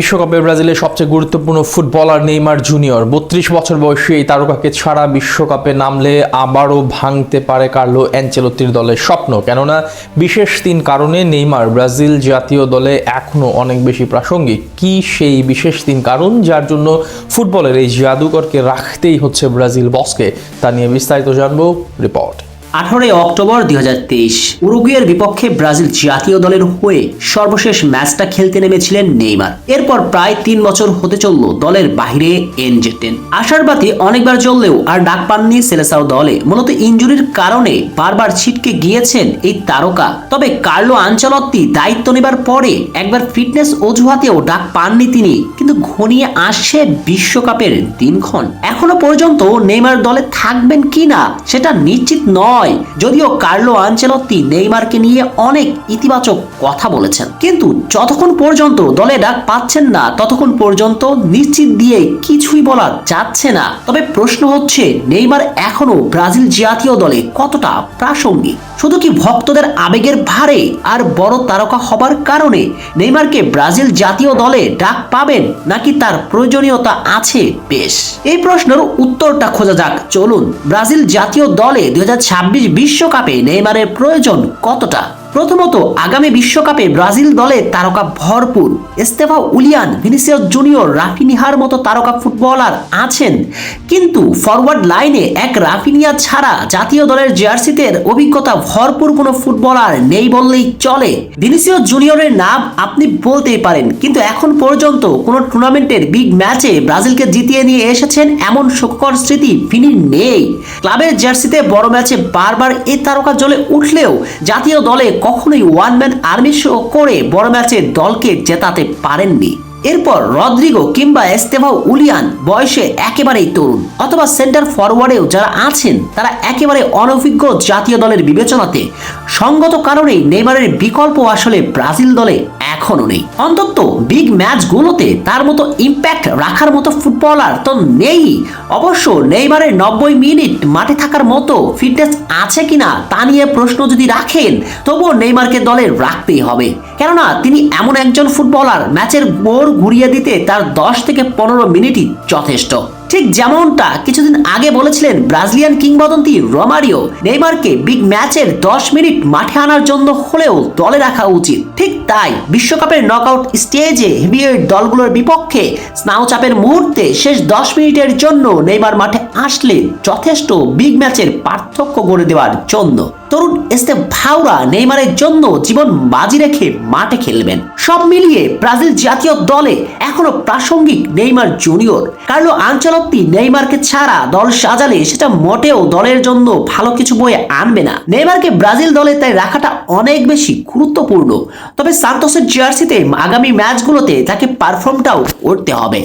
বিশ্বকাপে ব্রাজিলের সবচেয়ে গুরুত্বপূর্ণ ফুটবলার নেইমার জুনিয়র ৩২ বছর বয়সী এই তারকাকে ছাড়া বিশ্বকাপে নামলে আবারও ভাঙতে পারে কার্লো অ্যানচেলোত্তির দলের স্বপ্ন। কেননা বিশেষ ৩ কারণে নেইমার ব্রাজিল জাতীয় দলে এখনও অনেক বেশি প্রাসঙ্গিক। কি সেই বিশেষ ৩ কারণ যার জন্য ফুটবলের এই জাদুকরকে রাখতেই হচ্ছে ব্রাজিল বসকে, তা নিয়ে বিস্তারিত জানবো রিপোর্ট। 18 অক্টোবর 2023 উরুগুয়ের বিপক্ষে ব্রাজিল জাতীয় দলের হয়ে সর্বশেষ ম্যাচটা খেলতে নেমেছিলেন নেইমার। এরপর প্রায় 3 বছর হতে চলল দলের বাইরে এনজেটেন। আশার বাতি অনেকবার জ্বললেও আর ডাক পাননি সেলেসাও দলে। মূলত ইনজুরির কারণে বারবার ছিটকে গিয়েছেন এই তারকা। তবে কার্লো আনচেলত্তি দায়িত্ব নেবার পরে একবার ফিটনেস অজুহাতেও ডাক পাননি তিনি, কিন্তু ঘনিয়ে আসছে বিশ্বকাপের দিনক্ষণ। এখনো পর্যন্ত নেইমার দলে থাকবেন কিনা সেটা নিশ্চিত নয়। যদিও কার্লো আনচেলত্তি নেইমারকে নিয়ে অনেক ইতিবাচক কথা বলেছেন, কিন্তু যতক্ষণ পর্যন্ত দলে ডাক পাচ্ছেন না ততক্ষণ পর্যন্ত নিশ্চিত দিয়ে কিছুই বলা যাচ্ছে না। তবে প্রশ্ন হচ্ছে, নেইমার এখনো ব্রাজিল জাতীয় দলে কতটা প্রাসঙ্গিক? শুধু কি ভক্তদের আবেগের ভারে আর বড় তারকা হবার কারণে নেইমারকে ব্রাজিল জাতীয় দলে ডাক পাবেন, নাকি তার প্রয়োজনীয়তা আছে? বেশ, এই প্রশ্নের উত্তরটা খোঁজা যাক। চলুন, ব্রাজিল জাতীয় দলে 2026 বিশ্বকাপে নেইমারের প্রয়োজন কতটা। প্রথমত, আগামী বিশ্বকাপে ব্রাজিল দলে তারকা ভরপুর। এস্তেভাও উলিয়ান, ভিনিসিয়াস জুনিয়র, রাফিনিহার মতো তারকা ফুটবলার আছেন, কিন্তু ফরওয়ার্ড লাইনে এক রাফিনিয়া ছাড়া জাতীয় দলের জার্সিতে অভিজ্ঞতা ভরপুর কোনো ফুটবলার নেই বললেই চলে। ভিনিসিয়াস জুনিয়রের নাম আপনি বলতেই পারেন, কিন্তু এখন পর্যন্ত কোনো টুর্নামেন্টের বিগ ম্যাচে ব্রাজিলকে জিতিয়ে নিয়ে এসেছেন এমন সুখকর স্মৃতি ভিনির নেই। ক্লাবের জার্সিতে বড় ম্যাচে বারবার এই তারকা জ্বলে উঠলেও জাতীয় দলে কখনোই ওয়ান ম্যান আর্মি শো করে বড় ম্যাচে দলকে জেতাতে পারেননি। এরপর রদ্রিগো কিংবা এস্তেভাও উলিয়ান বয়সে একেবারেই তরুণ, অথবা সেন্টার ফরওয়ার্ডেও যারা আছেন তারা একেবারে অনভিজ্ঞ জাতীয় দলের বিবেচনাতে। সঙ্গত কারণেই নেইমারের বিকল্প আসলে ব্রাজিল দলে এখনো নেই। অন্তত বিগ ম্যাচগুলোতে তার মতো ইম্প্যাক্ট রাখার মতো ফুটবলার তো নেই। অবশ্য নেইমারের 90 মিনিট মাঠে থাকার মতো ফিটনেস আছে কিনা তা নিয়ে প্রশ্ন যদি রাখেন, তবুও নেইমারকে দলে রাখতেই হবে। কেননা তিনি এমন একজন ফুটবলার, ম্যাচের বোর ঘুরিয়ে দিতে তার 10 থেকে 15 মিনিটই যথেষ্ট। ঠিক যেমনটা কিছুদিন আগে বলেছিলেন ব্রাজিলিয়ান কিংবদন্তি রোমারিও, নেইমারকে বিগ ম্যাচের 10 মিনিট মাঠে আনার জন্য হলেও দলে রাখা উচিত। ঠিক তাই বিশ্বকাপের নকআউট স্টেজে হেভিওয়েট দলগুলোর বিপক্ষে স্নায়ুচাপের মুহূর্তে শেষ 10 মিনিটের জন্য নেইমার মাঠে আসলে যথেষ্ট বিগ ম্যাচের পার্থক্য গড়ে দেওয়ার জন্য। তরুণ এস্তেভাওরা নেইমারের জন্য জীবন বাজি রেখে মাঠে খেলবেন। সব মিলিয়ে ব্রাজিল জাতীয় দলে এখনো প্রাসঙ্গিক নেইমার জুনিয়র। কার্লো আনচেলত্তি নেইমারকে ছাড়া দল সাজালে সেটা মোটেও দলের জন্য ভালো কিছু বয়ে আনবে না। নেইমারকে ব্রাজিল দলে তাই রাখাটা অনেক বেশি গুরুত্বপূর্ণ। তবে সান্তোসের জার্সিতে আগামী ম্যাচগুলোতে তাকে পারফর্মটাও করতে হবে।